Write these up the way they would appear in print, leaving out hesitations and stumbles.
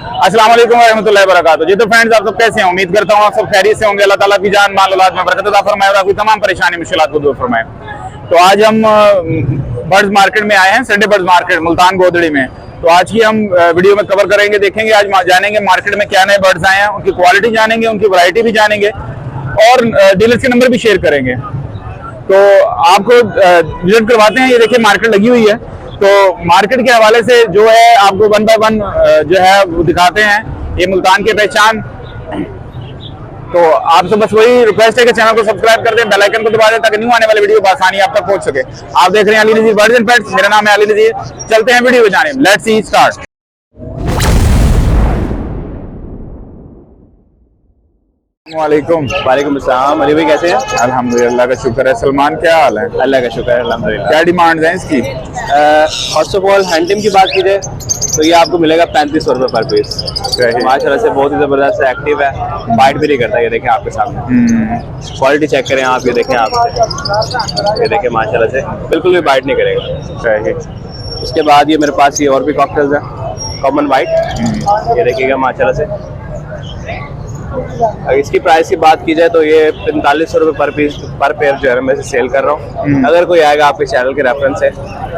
अस्सलाम वालेकुम रहमतुल्लाहि व बरकातुहू। जी तो फ्रेंड्स, आप सब कैसे हैं? उम्मीद करता हूँ आप सब खैरियत से होंगे। अल्लाह ताला की जान माल औलाद में बरकत अता फरमाए और आपकी तमाम परेशानी मुश्किलात को दूर फरमाए। तो आज हम बर्ड्स मार्केट में आए हैं, संडे बर्ड्स मार्केट मुल्तान गोदड़ी में। तो आज की हम वीडियो में कवर करेंगे, देखेंगे, आज जानेंगे मार्केट में क्या नए बर्ड्स आए हैं, उनकी क्वालिटी जानेंगे, उनकी वैरायटी भी जानेंगे और डीलर्स के नंबर भी शेयर करेंगे। तो आपको विजिट करवाते हैं। ये देखिए मार्केट लगी हुई है। तो मार्केट के हवाले से जो है आपको वन बाय वन जो है वो दिखाते हैं। ये मुल्तान की पहचान। तो आपसे बस वही रिक्वेस्ट है कि चैनल को सब्सक्राइब कर दें, बेल आइकन को दबा दें ताकि न्यू आने वाले वीडियो बआसानी आप तक पहुंच सके। आप देख रहे हैं अली नज़ीर बर्ड्स एंड पेट्स। मेरा नाम है अली नज़ीर। चलते हैं वीडियो में जाने। Let's see start. वालेकुम अस्सलाम। अली भाई कैसे हैं? अल्हम्दुलिल्लाह का शुक्र है। सलमान क्या हाल है? अल्लाह का शुक्र है अल्हम्दुलिल्लाह। क्या डिमांड है इसकी? फर्स्ट ऑफ ऑल हैंडटिम की बात की जाए तो ये आपको मिलेगा 3500 रुपये पर पीस। माशाल्लाह से बहुत ही ज़बरदस्त एक्टिव है, बाइट भी नहीं करता। ये देखें आपके सामने, क्वालिटी चेक करें आप। ये देखें आप, ये देखें माशाल्लाह से बिल्कुल भी बाइट नहीं करेगा। उसके बाद ये मेरे पास ये और भी कॉकटेल्स हैं, कॉमन वाइट। ये देखिएगा माशाल्लाह से। इसकी प्राइस की बात की जाए तो ये 4500 रुपये पर पीस पर पेयर जो है मैं इसे सेल कर रहा हूँ। अगर कोई आएगा आपके चैनल के रेफरेंस से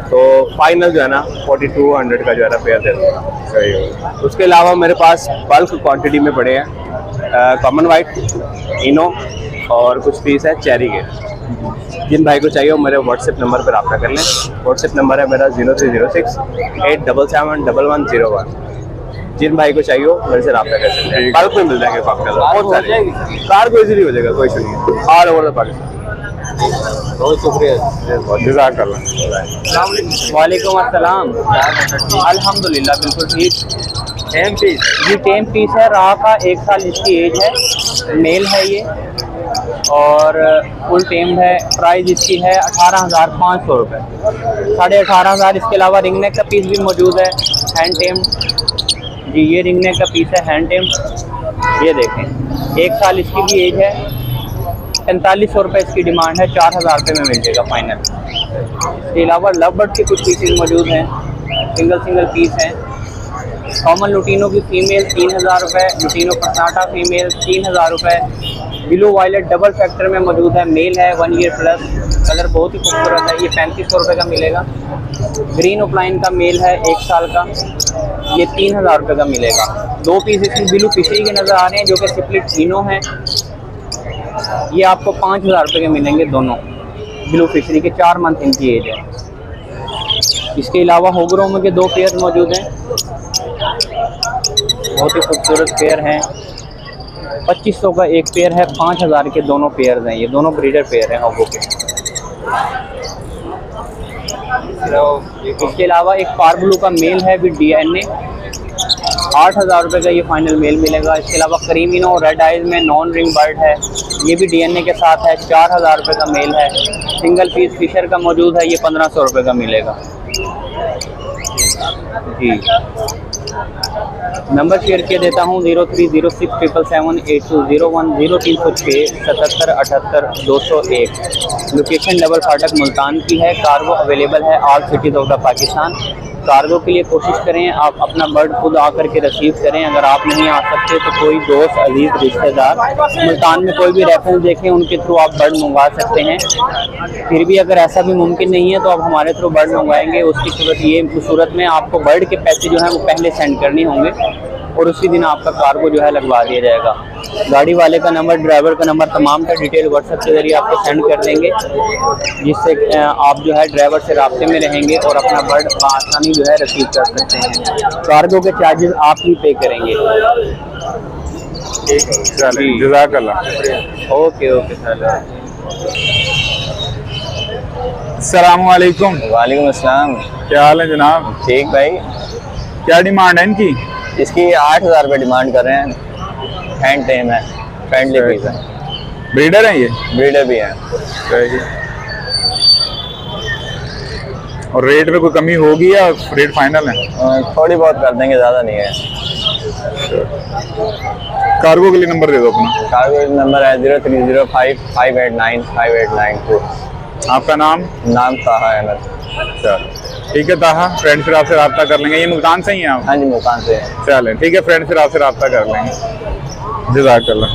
तो फाइनल जो है ना 4200 का जो है ना पेयर दे दूँगा। उसके अलावा मेरे पास बल्क क्वांटिटी में पड़े हैं कॉमन वाइट, इनो और कुछ पीस है चेरी के। जिन भाई को चाहिए वो मेरे व्हाट्सएप नंबर पर रब्ता कर लें। व्हाट्सएप नंबर है मेरा 0306 877 1101। जिन भाई को चाहिए मेरे से रब्ता कर सकते हैं। बल्क में मिल जाएंगे कॉकटेल बहुत सारे। कार को इजीली हो जाएगा, कोई इशू नहीं है। All over the Pakistan. बहुत शुक्रिया, वालेकुम अस्सलाम। अल्हम्दुलिल्लाह बिल्कुल ठीक। टेम पीस, ये टेम पीस है। रहा का 1 साल इसकी एज है, मेल है ये और फुल टेम है। प्राइस इसकी है 18,500 रुपये, 18,500। इसके अलावा रिंग नेक का पीस भी मौजूद है, हैंड टेम जी। ये रिंग नेक का पीस है हैंड टेम। ये देखें 1 साल इसकी भी एज है। 4500 रुपये इसकी डिमांड है, 4000 रुपये में मिल जाएगा फाइनल। इसके अलावा लव बर्ड के कुछ पीसेस मौजूद हैं, सिंगल पीस हैं। कॉमन लुटीनो की फीमेल 3000 रुपये, लुटीनो पसाटा फीमेल 3000 रुपये। ब्लू वायलेट डबल फैक्टर में मौजूद है, मेल है 1 ईयर प्लस। कलर बहुत ही खूबसूरत है। ये 3500 रुपये का मिलेगा। ग्रीन ओपलाइन का मेल है 1 साल का, ये 3000 रुपये का मिलेगा। 2 पीस इसमें ब्लू फिशरी के नज़र आ रहे हैं जो कि स्प्लिट इनो हैं। ये आपको 5000 रुपये के मिलेंगे दोनों। ब्लू फिशरी के 4 मंथ इनकी एज है। इसके अलावा होगरोम के 2 पेयर मौजूद हैं, बहुत ही खूबसूरत पेयर हैं। 2500 का एक पेयर है, 5000 के दोनों पेयर हैं। ये दोनों ब्रीडर पेयर हैं होगो के। इसके अलावा एक पारब्लू का मेल है विद DNA, 8000 रुपये का ये फाइनल मेल मिलेगा। इसके अलावा करीमिनो रेड आइज में नॉन रिंग बर्ड है, ये भी DNA के साथ है, 4000 रुपये का मेल है। सिंगल पीस फिशर का मौजूद है, ये 1500 रुपये का मिलेगा जी। नंबर शेयर किया देता हूँ 0306 777 8201 0306 77 78 201। लोकेशन डबल फाटक मुल्तान की है। कार्गो अवेलेबल है all cities of the Pakistan. Cargo के लिए कोशिश करें आप अपना बर्ड खुद आकर के रिसीव करें। अगर आप नहीं आ सकते तो कोई दोस्त, अजीज़, रिश्तेदार मुल्तान में कोई भी रेफरेंस देखें, उनके थ्रू आप बर्ड मंगवा सकते हैं। फिर भी अगर ऐसा भी मुमकिन नहीं है तो आप हमारे थ्रू बर्ड मंगवाएंगे। उसकी सूरत में आपको बर्ड के पैसे जो हैं वो पहले सेंड करने होंगे और उसी दिन आपका कार्गो जो है लगवा दिया जाएगा। गाड़ी वाले का नंबर, ड्राइवर का नंबर, तमाम का डिटेल व्हाट्सएप के जरिए आपको सेंड कर देंगे, जिससे आप जो है ड्राइवर से रब्ते में रहेंगे और अपना बर्ड आसानी जो है रिसीव कर सकते हैं। कार्गो के चार्जेस आप ही पे करेंगे। Okay okay sir. अस्सलाम वालेकुम। वालेकुम अस्सलाम। क्या हाल है जनाब? ठीक भाई। क्या डिमांड है इनकी? इसकी 8000 रुपये डिमांड कर रहे हैं। हैंड टेम है, फ्रेंडली पीस है। ब्रीडर है ये? ब्रीडर भी है। और रेट में कोई कमी होगी या रेट फाइनल है? थोड़ी बहुत कर देंगे, ज़्यादा नहीं है। कार्गो के लिए नंबर दे दो अपना। कार्गो नंबर है 0305 589 5892। आपका नाम? नाम ताहा अहमद। चलो। ठीक है ताहा, फ्रेंड फिर आपसे रब्ता कर लेंगे। ये मुल्तान से ही हैं आप? हाँ जी, मुल्तान से। चलें ठीक है फ्रेंड, फिर आपसे रब्ता कर लेंगे। जज़ाकल्लाह।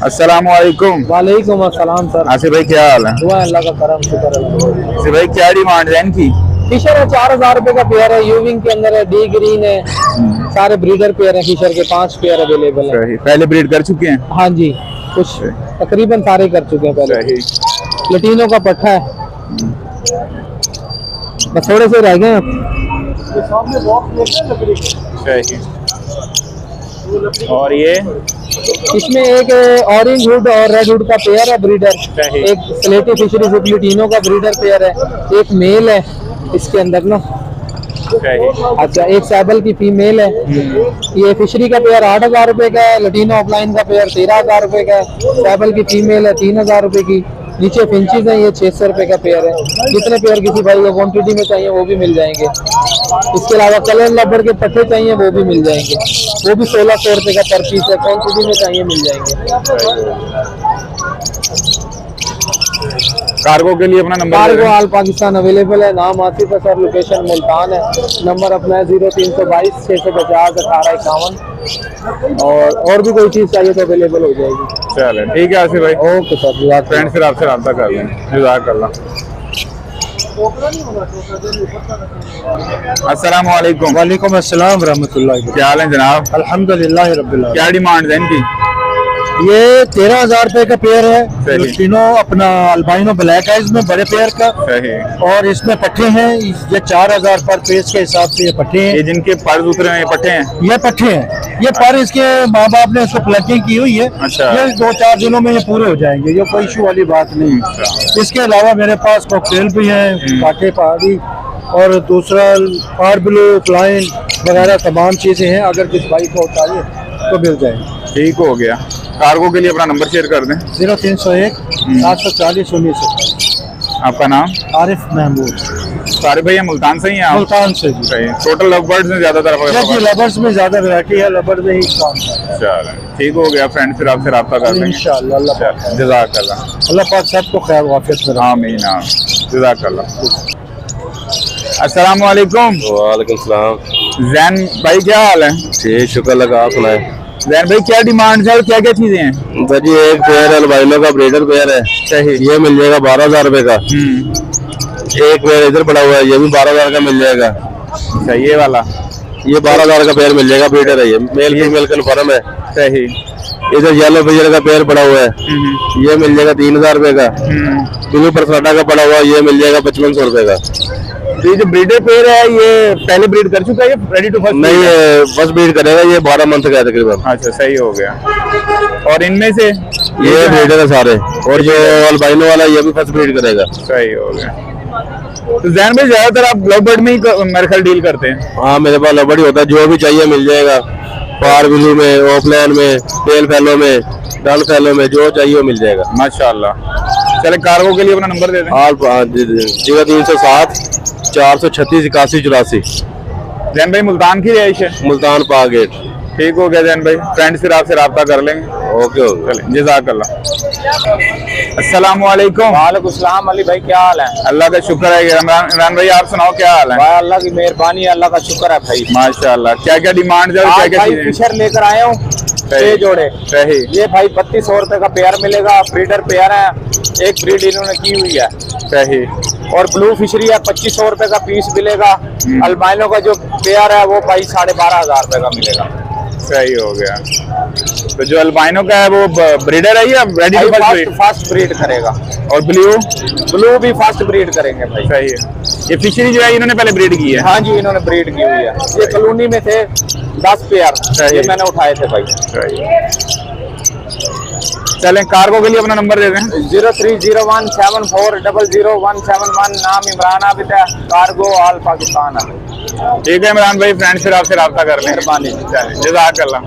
अस्सलामु अलैकुम। वालेकुम अस्सलाम सर। आसिफ भाई क्या हाल है? दुआ अल्लाह का करम, शुक्र अल्लाह। आसिफ भाई क्या डिमांड है इनकी? फिशर है 4000 रुपए का पेयर है, यूविंग के अंदर है, डी ग्रीन है, सारे ब्रीडर पेयर है फिशर के, 5 पेयर अवेलेबल है। सही, पहले ब्रीड कर चुके हैं? हाँ जी, कुछ तकरीबन सारे कर चुके हैं पहले। सही। लटीनो का पट्टा है, बस थोड़े से रह गए हैं। सही। और ये इसमें एक ऑरेंज हुड और रेड हुड का पेयर है ब्रीडर, सही। एक स्लेटी फिशरी लटीनो का ब्रीडर पेयर है, एक मेल है इसके अंदर ना। सही। अच्छा, एक सैबल की फीमेल है। ये फिशरी का पेयर 8000 रुपए का है, लटीनो ऑफलाइन का पेयर 13000 रुपए का है, सैबल की फीमेल है 3000 रुपए की। नीचे फिंचीज है, ये 600 रुपए का पेयर है। जितने पेयर किसी भाई को क्वांटिटी में चाहिए वो भी मिल जाएंगे। इसके अलावा कलर लबर के पट्टे चाहिए वो भी मिल जाएंगे, वो भी 1600 रुपए का पर पीस है, क्वांटिटी में चाहिए मिल जाएंगे। कार्गो के लिए अपना number cargo all Pakistan available है। नाम आसिफ है सर, लोकेशन मुल्तान है। नंबर अपना है 0322 650 1851। और भी कोई चीज़ चाहिए तो अवेलेबल हो जाएगी। चले ठीक है आसिफ भाई, ओके सर, फ्रेंड फिर आपसे रब्ता कर लेंगे। जज़ाकल्लाह। अस्सलामु अलैकुम। वालेकुम अस्सलाम रहमतुल्लाह। क्या हाल है जनाब? अल्हम्दुलिल्लाह रब्बिल आलमीन। क्या डिमांड है इनकी? ये 13000 रुपए का पेयर है, सही। तीनों अपना अल्बाइनो ब्लैक है इसमें, बड़े पेयर का। सही। और इसमें पट्टे हैं, ये 4000 पर पीस के हिसाब से ये पट्टे हैं। ये जिनके पर्ज उतरे हैं ये पट्टे हैं? ये पट्टे हैं, ये पर इसके माँ बाप ने इसको प्लकिंग की हुई है। अच्छा। ये 2-4 दिनों में ये पूरे हो जाएंगे, ये कोई इशू वाली बात नहीं। अच्छा। इसके अलावा मेरे पास कॉकटेल भी है, काटे पहाड़ी और दूसरा पार ब्लू फ्लाइन वगैरह तमाम चीजें हैं। अगर किस भाई को चाहिए तो मिल जाएगी। ठीक हो गया। कार्गो के लिए अपना नंबर शेयर कर दें। 0301 740 19। आपका नाम? आरिफ महमूद। सारे भैया मुल्तान से ही हैं आप? मुल्तान से जी। सही। टोटल लव बर्ड्स में ज्यादातर जी, लवर्स में ज्यादा वैरायटी है, लवर में ही काम है। चलो ठीक हो गया फ्रेंड, फिर आपसे रब्ता कर लेंगे इंशाअल्लाह। अल्लाह पाक जज़ाकल्लाह। अल्लाह पाक सबको खैर वाफियत करे। आमीन जज़ाकल्लाह। अस्सलामु अलैकुम। वालेकुम सलाम। जैन भाई क्या हाल है? ठीक, शुक्र लगा, आप सुनाए? जैन भाई क्या डिमांड है और क्या क्या चीजें हैं? सर जी एक पेयर अल्बाइनो का ब्रीडर पेयर है, सही। ये मिल जाएगा 12000 रुपए का। एक पेयर इधर पड़ा हुआ है, ये भी 12000 का मिल जाएगा। सही। ये वाला ये 12000 का पेयर मिल जाएगा, ब्रीडर है ये, मेल फीमेल कन्फर्म है। सही। इधर येलो फिशर का पेयर पड़ा हुआ है, ये मिल जाएगा 3000 रुपए का। ब्लू परसाटा का पड़ा हुआ है, ये मिल जाएगा 5500 रुपए का। ये जो ब्रीडर पेयर है ये पहले ब्रीड कर चुका है, रेडी टू फर्स्ट? नहीं, ये फर्स्ट ब्रीड करेगा, ये 12 मंथ का है तकरीबन। अच्छा सही हो गया। और इनमें से ये ब्रीडर है सारे, और जो अल्बाइनो वाला ये भी फर्स्ट ब्रीड करेगा। सही हो गया। तो जैन भाई ज्यादातर आप लव बर्ड में ही मेरे ख्याल डील करते हैं? हाँ, मेरे पास लबड़ी होता है, जो भी चाहिए मिल जाएगा। पार ब्लू में, ऑफलाइन में, टेल फैलो में, डल फैलो में, जो चाहिए वो मिल जाएगा माशाल्लाह। चले कार्गो के लिए अपना नंबर दे दें। 0307 436 81 84। जैन भाई मुल्तान की रिहाइश है? मुल्तान पार गेट। ठीक हो गया जैन भाई, फ्रेंड फिर आपसे रब्ता कर लेंगे। Okay okay. चलें जज़ाकल्लाह। अस्सलामु अलैकुम। वालेकुम सलाम। अली भाई क्या हाल है? अल्लाह का शुक्र है। इमरान भाई आप सुनाओ क्या हाल है? भाई अल्लाह की मेहरबानी है, अल्लाह का शुक्र है भाई। माशाल्लाह। क्या क्या डिमांड है और क्या क्या भाई चीजें? फिशर लेकर आया हूँ 6 जोड़े। सही। ये भाई 3200 रुपए का पेयर मिलेगा, ब्रीडर पेयर है, एक ब्रीड इन्होंने की हुई है। सही। और ब्लू फिशरी है 2500 रुपए का पीस मिलेगा। अल्बाइनो का जो पेयर है वो भाई 12500 रुपए का मिलेगा। सही हो गया। तो जो अल्बाइनो का है वो ब्रीडर है या ready to first? Fast breed करेगा। और ब्लू? ब्लू भी फास्ट ब्रीड करेंगे भाई। सही है। ये फिशरी जो है इन्होंने पहले ब्रीड की है? हाँ जी, इन्होंने ब्रीड की हुई है। ये कॉलोनी में थे 10 पेयर, ये मैंने उठाए थे भाई। सही। चलें कार्गो के लिए अपना नंबर दे दें। 0301 74000171। नाम इमरान आबिद है, कार्गो ऑल पाकिस्तान है। ठीक है इमरान भाई, फ्रेंड फिर आपसे रब्ता कर लें। मेहरबानी। चलें जज़ाकल्लाह।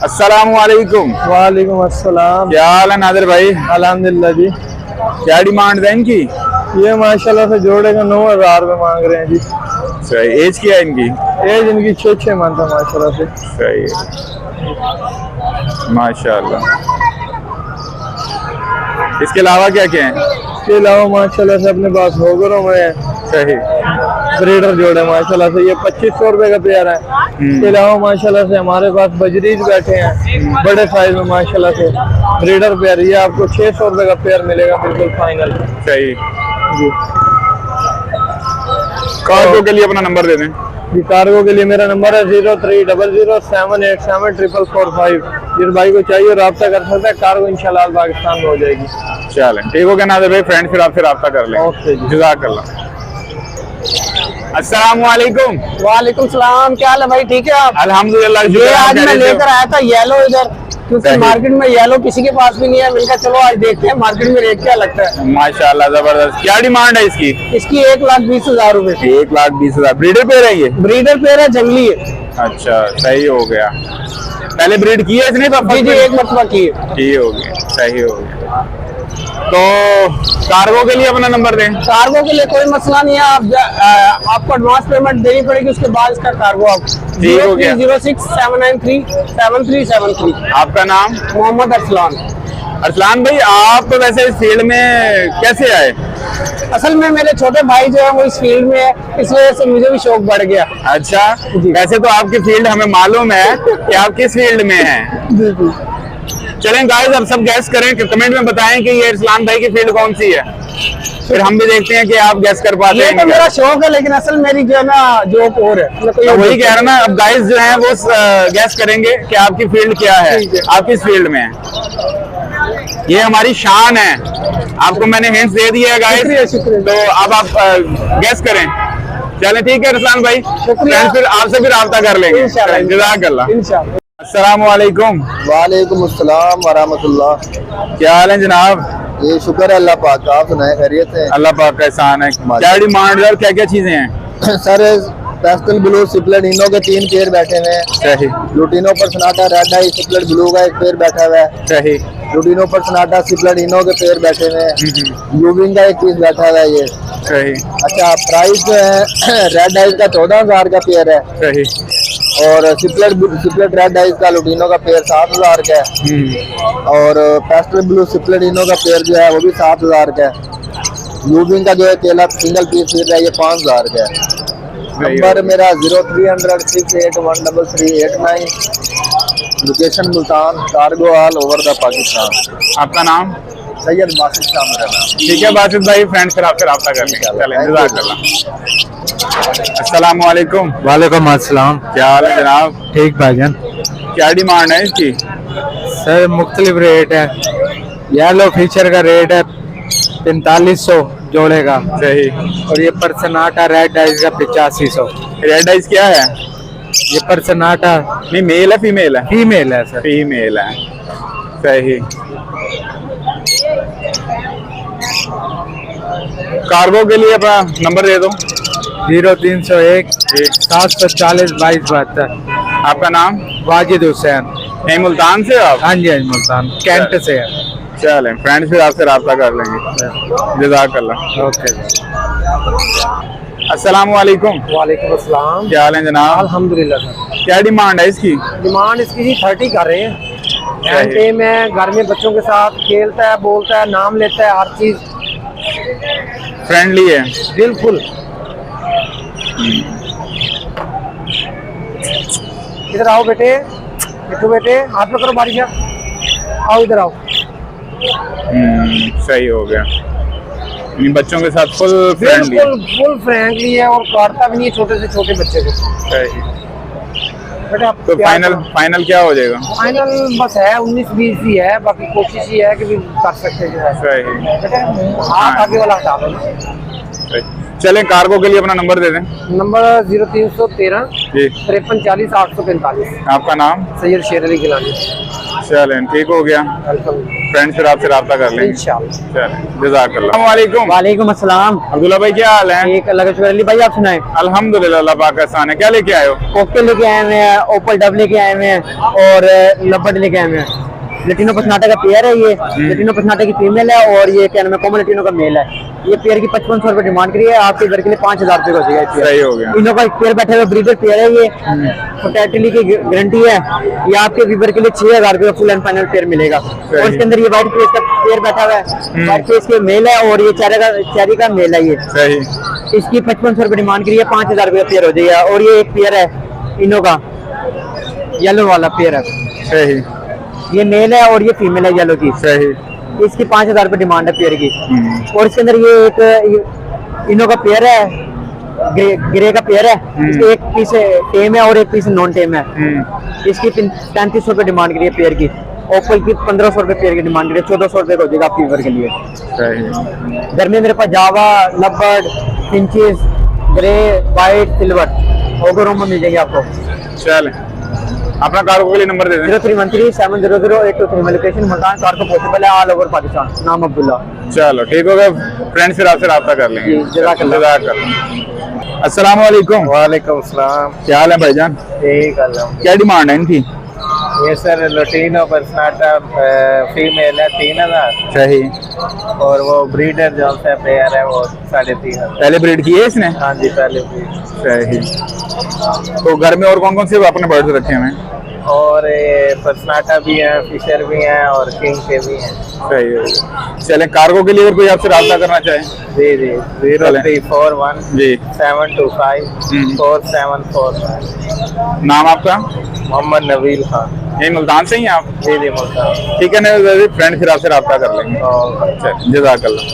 अस्सलामु अलैकुम। वालेकुम अस्सलाम। क्या हाल है नादिर भाई? अल्हम्दुलिल्लाह जी। क्या डिमांड है इनकी? ये माशाल्लाह से जोड़े का 9000 रुपए मांग रहे हैं जी। सही। एज क्या है इनकी? एज इनकी 6 मंथ है माशाल्लाह से। सही है माशाल्लाह। इसके अलावा क्या क्या है? इसके अलावा माशाल्लाह से अपने पास होगरों में सही। ब्रीडर जोड़े माशाल्लाह से ये 2500 रुपए का पेयर है। इसके अलावा माशाल्लाह से हमारे पास बजरीज बैठे हैं बड़े साइज में माशाल्लाह से ब्रीडर पेयर, ये आपको 600 रुपए का पेयर मिलेगा बिल्कुल फाइनल। सही। जी कार्गो के लिए अपना नंबर दे दें। जी कार्गो के लिए मेरा नंबर है 0300787445। जिस भाई को चाहिए रब्ता कर सकता है, कार्गो इंशाल्लाह पाकिस्तान में हो जाएगी। चलें ठीक हो गया नाज़िर भाई, फ्रेंड फिर आपसे रब्ता कर लें। ओके जी। जज़ाकल्लाह। अस्सलाम वालेकुम। वालेकुम सलाम, क्या हाल है भाई? ठीक है आप? अल्हम्दुलिल्लाह। ये आज मैं लेकर आया था येलो इधर, क्योंकि सही। मार्केट में येलो किसी के पास भी नहीं है। मैंने कहा चलो आज देखते हैं मार्केट में रेट क्या लगता है। माशाल्लाह जबरदस्त। क्या डिमांड है इसकी? इसकी 1,20,000 रुपए। 1,20,000। ब्रीडर पेयर है ये? ब्रीडर पेयर है, जंगली है। अच्छा सही हो गया। पहले ब्रीड की है इसने? जी जी, एक मरतबा की है। ठीक हो गया, सही हो गया। तो कार्गो के लिए अपना नंबर दें। कार्गो के लिए कोई मसला नहीं है, आपको एडवांस पेमेंट देनी पड़ेगी, उसके बाद इसका कार्गो आप ठीक हो गया। 0306793773। आपका नाम? मोहम्मद अरसलान। अरसलान भाई, आप वैसे इस फील्ड में कैसे आए? असल में मेरे छोटे भाई जो है वो इस फील्ड में है, इस वजह से मुझे भी शौक बढ़ गया। अच्छा, वैसे तो आपकी फील्ड हमें मालूम है कि आप किस फील्ड में हैं। जी जी। चलें गाइस, अब सब गैस करें कि कमेंट में बताएं कि ये अरसलान भाई की फील्ड कौन सी है, फिर हम भी देखते हैं कि आप गैस कर पाते ये हैं। तो मेरा शौक है, लेकिन असल मेरी जो है ना जॉब और है। तो वही कह रहा ना, अब गाइस जो हैं वो गैस करेंगे कि आपकी फील्ड क्या है, आप किस फील्ड में हैं। ये हमारी शान है, आपको मैंने हिंट्स दे दिया है गाइस, तो अब आप गैस करें। चलें ठीक है अरसलान भाई, शुक्रिया। फिर आपसे फिर राब्ता कर लेंगे। जज़ाकल्लाह। इंशाल्लाह। अस्सलाम वालेकुम। वालेकुम अस्सलाम वरहमतुल्लाह। क्या हाल है जनाब? ये शुक्र है अल्लाह पाक का, आप सुनाए खैरियत है? अल्लाह पाक का एहसान है। क्या डिमांड है और क्या क्या चीजें हैं? सर पेस्टल ब्लू सिपलेट इनो के 3 पेयर बैठे हुए हैं। सही लुटिनो पर सनाटा रेड आई सिपलेट ब्लू का 1 पेयर बैठा हुआ है। सही। लुटिनो पर सनाटा सिपलेट इनो के पेयर बैठे हुए हैं। ब्लूविंग का 1 पीस बैठा हुआ है ये। सही। अच्छा, प्राइस जो है रेड आइज का 14,000 का पेयर है, सही। और सिपलेट रेड आइज का लुटिनो का पेयर 7,000 का है, और पेस्टल ब्लू सिपलेट इनो का पेयर जो है वो भी 7,000 का है। ब्लूविंग का जो है केला सिंगल पीस है ये 5,000 का है। नंबर मेरा 0300681339। Location Multan, cargo all over the Pakistan. आपका नाम? सैयद बासित शाह मेरा नाम। ठीक है बासित भाई, फ्रेंड फिर आपसे राब्ता कर लेंगे। चलें, जज़ाकल्लाह। अस्सलाम वालेकुम। वालेकुम अस्सलाम। क्या हाल है जनाब? ठीक भाईजान। क्या डिमांड है इसकी? सर मुख्तलिफ रेट है। येलो फीचर का रेट है 4500 जोड़े का। सही। और ये परसनाटा रेड आइज का 8500। रेड आइज क्या है? ये परसनाटा नहीं, मेल है फीमेल है? फीमेल है सर। फीमेल है। सही। कार्गो के लिए अपना नंबर दे दो। 0301 740 2272। आपका नाम? वाजिद हुसैन। नहीं, मुल्तान से आप? हाँ जी, मुल्तान कैंट से है। चलें, फ्रेंड फिर आपसे राब्ता कर लेंगे। जज़ाकल्लाह। ओके। अस्सलाम वालेकुम। वालेकुम अस्सलाम। क्या हाल है जनाब? अल्हम्दुलिल्लाह सर। क्या डिमांड है इसकी? डिमांड इसकी जी 30 कर रहे हैं। हैंड टेम है, घर में बच्चों के साथ खेलता है, बोलता है, नाम लेता है, हर चीज फ्रेंडली है? बिल्कुल। इधर आओ बेटे, बिट्टू बेटे, हाथ में करो बारिश। आओ इधर आओ। सही हो गया। इन बच्चों के साथ फुल फ्रेंडली। बिल्कुल फुल फ्रेंडली है और काटता भी नहीं है छोटे से छोटे बच्चे को। सही। बेटा तो फाइनल क्या हो जाएगा? फाइनल बस है 19-20 ही है, बाकी कोशिश ही है कि भी कर सकते हैं। सही। बेटा हाथ आगे वाला हटा दो। सही। चलें, कार्गो के लिए अपना नंबर दे दें। नंबर 0313 जी। 5340 845। आपका नाम? सैयद शेर अली गिलानी। चलें, ठीक हो गया। फ्रेंड फिर आपसे राब्ता कर लेंगे इंशाल्लाह। चलें, जज़ाकल्लाह। वालेकुम। वालेकुम अस्सलाम। अब्दुल्ला भाई क्या हाल है? एक अल्लाह का शुक्र। अली भाई आप सुनाए? अल्हम्दुलिल्लाह, अल्लाह पाक का एहसान है। क्या लेके आए हो? कोकटेल लेके आए हुए हैं, ओपल डब लेके आए हुए हैं और लबड लेके आए हुए हैं। लटीनो पसनाटा का पेयर है ये। लटीनो पसनाटा की फीमेल है और ये क्या नाम है कॉमन लटीनो का मेल है। ये पेयर की 5500 रुपए डिमांड करी है, आपके घर के लिए 5000 रुपए हो जाएगा। सही हो गया। इनों का पेयर बैठा हुआ ब्रीडर पेयर है ये, फर्टिलिटी की गारंटी है। ये आपके वीवर के लिए 6000 रुपए का फुल एंड फाइनल पेयर मिलेगा। और इसके अंदर ये व्हाइट फेस का पेयर बैठा हुआ है, व्हाइट फेस के मेल है और ये चेरी का मेल है ये। सही। इसकी 5500 रुपए डिमांड करी है, 5000 रुपए का पेयर हो जाएगा। और ये एक पेयर है इनों का येलो वाला पेयर है। सही। ये मेल है और ये फीमेल है येलो की। सही। इसकी 5000 रुपए डिमांड है पेयर की। और इसके अंदर ये एक इनो का पेयर है, ग्रे का पेयर है। इसके एक पीस टेम है और एक पीस नॉन टेम है। इसकी 3500 रुपए डिमांड करी है पेयर की। ओपल की 1500 रुपए पेयर की डिमांड करी है, 1400 रुपए हो जाएगा फीवर के लिए। सही। घर में मेरे पास जावा, लबर्ड, फिंचेस, ग्रे, व्हाइट, सिल्वर ओगरोमा मिल जाएगी आपको। चल अपना कार्गो के लिए नंबर दे दें। 0313700823 लोकेशन मुल्तान। कार्गो पॉसिबल है ऑल ओवर पाकिस्तान। नाम अब्दुल्ला। चलो ठीक हो गया, फ्रेंड से आपसे रब्ता कर लेंगे। जज़ाकल्लाह। अस्सलाम वालेकुम। वालेकुम सलाम। क्या हाल है भाईजान? ठीक है। क्या डिमांड है इनकी? ये सर लटीनो पर्सनाटा फीमेल है 3000। सही। और वो ब्रीडर जो सा पेयर है वो 3500। पहले ब्रीड की है इसने? हाँ जी पहले ब्रीड। सही। तो घर में और कौन कौन से अपने बर्ड्स रखे हुए हैं? और ये पर्सनाटा भी है, फिशर भी हैं और किंग के भी हैं। सही है। चले कार्गो के लिए अगर कोई आपसे रब्ता करना चाहे? जी जी 0341 जी 725 4745। नाम आपका? मोहम्मद नवील खान। यही मुल्तान से ही हैं आप? जी जी मुल्तान। ठीक है ना, फ्रेंड फिर आपसे रब्ता कर लेंगे। जज़ाकल्लाह।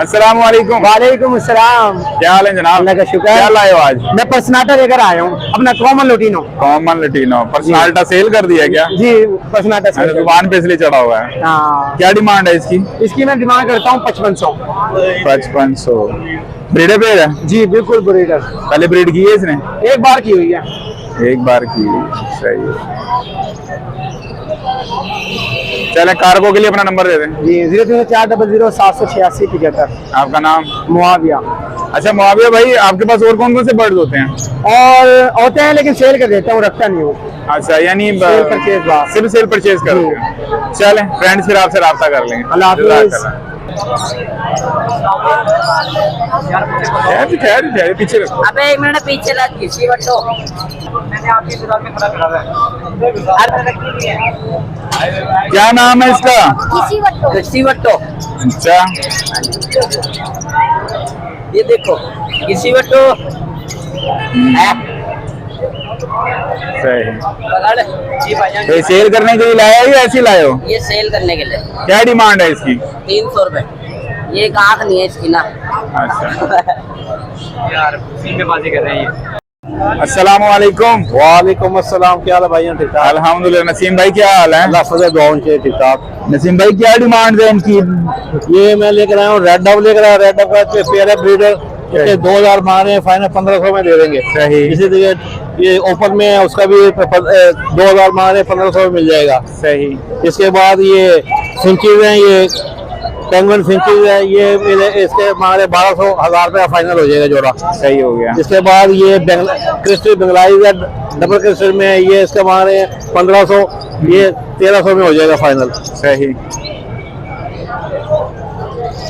अस्सलाम वालेकुम। वालेकुम अस्सलाम। क्या हाल है जनाब? अल्लाह का शुक्र। क्या लाए हो आज? मैं पर्सनाटा लेकर आया हूँ, अपना कॉमन लटीनो। कॉमन लटीनो पर्सनाल्टा सेल कर दिया क्या? जी पर्सनाटा से। दुकान पे इसलिए चढ़ा हुआ है। हाँ। क्या डिमांड है इसकी? इसकी मैं डिमांड करता हूँ 5500। 5500। ब्रीडर पेयर है? जी बिल्कुल ब्रीडर। पहले ब्रीड की है इसने? एक बार की हुई है। एक बार की। सही है। चले कार्गो के लिए अपना नंबर दे दें। जी 0340078675। आपका नाम? मुआविया। अच्छा मुआविया भाई, आपके पास और कौन कौन से बर्ड्स होते हैं? और होते हैं लेकिन सेल कर देता हूँ, रखता नहीं हूँ। अच्छा यानी सेल परचेज बात। सिर्फ सेल परचेज करते हैं। चले फ्रेंड्स फिर आपसे रब्ता कर लेंगे। अल्लाह हाफिज़। ठहर पीछे रखो। अबे एक मिनट पीछे लग किसी बट्टो। मैंने आपकी दुकान में खड़ा करा है। क्या नाम है इसका? किसी बट्टो। अच्छा ये देखो किसी बट्टो सही। पकड़। जी भाईजान तो सेल करने के लिए लाया या ऐसे ही लाए हो? ये सेल करने के लिए। क्या डिमांड है इसकी? 300 रुपए। ये एक आँख नहीं है इसकी ना। अच्छा यार बाजी कर रहे हैं। अस्सलाम वालेकुम। वालेकुम अस्सलाम। क्या हाल है भाई? ठीक ठाक अल्हम्दुलिल्लाह। नसीम भाई क्या हाल है? अल्लाह फजल दुआओं से ठीक ठाक। नसीम भाई क्या डिमांड है इनकी? ये मैं लेकर आया हूँ रेड डव लेकर आया। रेड डव का पेयर है ब्रीडर। इसके 2000 मांग रहे हैं, फाइनल 1500 में दे देंगे। सही। इसी तरह ये ओपन में है, उसका भी 2000 मांग रहे हैं, 1500 में मिल जाएगा। सही। इसके बाद ये फिंचीज हैं, ये पेंगुइन फिंचीज है, ये मिले इसके मांग रहे 1200 रुपया फाइनल हो जाएगा जोड़ा। सही हो गया। इसके बाद ये क्रिस्टल बंगलाइज है, डबल क्रिस्टल में है, ये इसका मांग रहे हैं 1500, ये 1300 में हो जाएगा फाइनल। सही।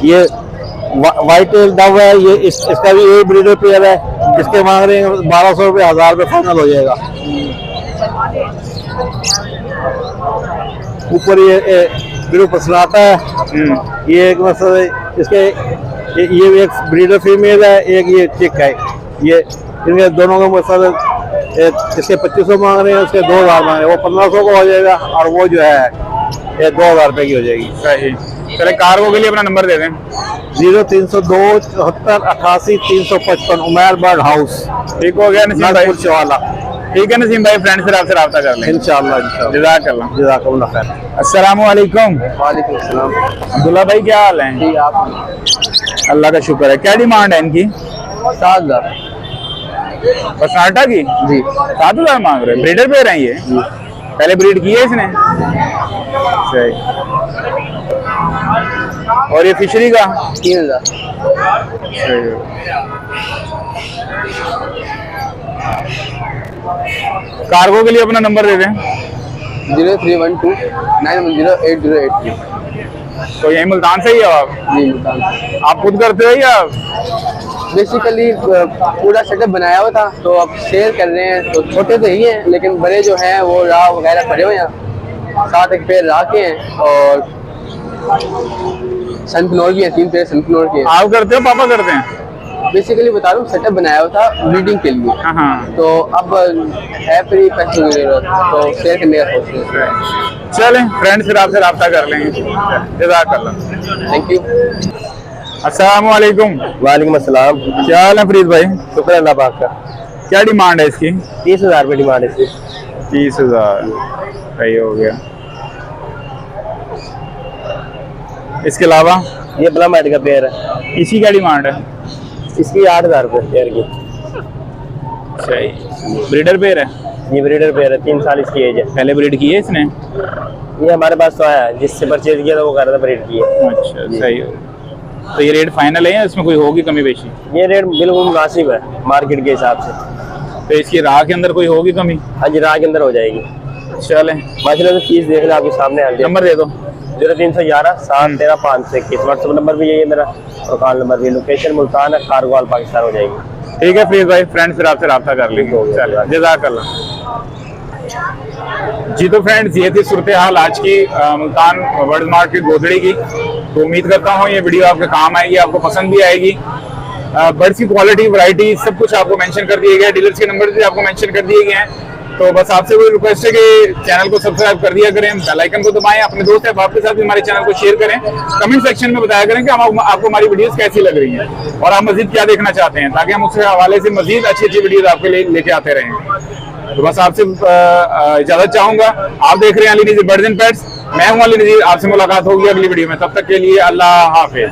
ये व्हाइट टेल डव है, ये इसका भी एक ब्रीडर पेयर है, इसके मांग रहे हैं 1200 रुपये, 1000 रुपये फाइनल हो जाएगा। ऊपर ये ब्रीडर पर्सनाटा है, ये एक मतलब इसके ये एक ब्रीडर फीमेल है, एक ये चिक है। ये इनके दोनों का मतलब इसके 2500 मांग रहे हैं, उसके 2000 मांग रहे हैं, वो 1500 का हो जाएगा और वो जो है ये 2000 रुपये की हो जाएगी। सही। चले कार्गो के लिए अपना नंबर दे दें। 0302 74 88 355 उमैर बर्ड हाउस। ठीक हो गया नसीम भाई। वाला। ठीक है नसीम भाई, फ्रेंड से आपसे रब्ता कर लेंगे इंशाल्लाह। जज़ाकल्लाह। जज़ाकल्लाह खैर। अस्सलाम वालेकुम। वालेकुम सलाम। अब्दुल्ला भाई क्या हाल है? जी आप? अल्लाह का शुक्र है। क्या डिमांड है इनकी? 7000। पर्सनाल्टा की? जी 7000 मांग रहे हैं। ब्रीडर पे रहे ये? पहले ब्रीड की है इसने? सही। और ये फिशरी का? 3000। सही। कार्गो के लिए अपना नंबर दे दें। 0312910808। तो यही मुल्तान से ही हो आप? जी मुल्तान से। आप खुद करते हो या? बेसिकली पूरा सेटअप बनाया हुआ था, तो अब सेल कर रहे हैं। तो छोटे तो ही हैं, लेकिन बड़े जो हैं वो राह वगैरह पड़े हुए हैं। 7 एक पेड़ राह के हैं और सनफ्लावर की हैं, 3 पेड़ सनफ्लावर के हैं। आप करते हो, पापा करते हैं? बेसिकली बता रहा हूँ, सेटअप बनाया हुआ था ब्रीडिंग के लिए। हाँ। तो अब है फ्री पैसे की जरूरत, तो शेयर करने का सोच रहे हैं। चलें फ्रेंड्स, फिर आपसे रब्ता कर लेंगे। जज़ाकल्लाह। Thank you. अस्सलाम वालेकुम। वालेकुम अस्सलाम। क्या हाल है फरीद भाई? शुक्र अल्लाह पाक का। क्या डिमांड है इसकी? 30,000 रुपये डिमांड है इसकी। 30,000 सही हो गया। इसके अलावा ये ब्लैक का पेयर है, इसी क्या डिमांड है? इसकी 8,000 रुपये पेयर की। सही। ब्रीडर पेयर है? ये ब्रीडर पेयर है, 3 साल इसकी एज है। पहले ब्रीड की है इसने? ये हमारे पास तो आया, जिससे परचेज किया था वो कह रहा था ब्रीड की है। अच्छा सही हो। तो ये रेट फाइनल है या इसमें कोई होगी कमी बेशी? ये रेट बिल्कुल मुनासिब है मार्केट के हिसाब से। तो इसकी राह के अंदर कोई होगी कमी? हाँ जी, राह के अंदर हो जाएगी। चलें। माशाल्लाह से चीज़ देख लें आपके सामने। नंबर दे दो। 0311 713 521। व्हाट्सएप नंबर भी यही है मेरा, और कॉल नंबर भी। लोकेशन मुल्तान है, खारगोल पाकिस्तान हो जाएगी। ठीक है फरीद भाई, फ्रेंड्स फिर आपसे रब्ता कर लेंगे। चलिए, जज़ाकल्लाह। जी तो फ्रेंड्स, ये थी सूरत हाल आज की मुल्तान बर्ड्स मार्केट गोदड़ी की। तो उम्मीद करता हूँ ये वीडियो आपके काम आएगी, आपको पसंद भी आएगी। बर्ड्स की क्वालिटी, वैरायटी सब कुछ आपको मेंशन कर दिए गए, डीलर्स के नंबर भी आपको मेंशन कर दिए गए हैं। तो बस आपसे कोई रिक्वेस्ट है कि चैनल को सब्सक्राइब कर दिया करें, बेल आइकन को दबाएं, अपने दोस्त अहबाब के साथ भी हमारे चैनल को शेयर करें। कमेंट सेक्शन में बताया करें कि आपको हमारी वीडियोस कैसी लग रही हैं और आप मजीद क्या देखना चाहते हैं, ताकि हम उसके हवाले से मजीद अच्छी अच्छी वीडियोस आपके लिए लेके आते रहें। तो बस आपसे इजाजत चाहूंगा। आप देख रहे हैं अली नज़ीर बर्ड्स एंड पेट्स। मैं हूं अली नज़ीर, आपसे मुलाकात होगी अगली वीडियो में। तब तक के लिए अल्लाह हाफिज।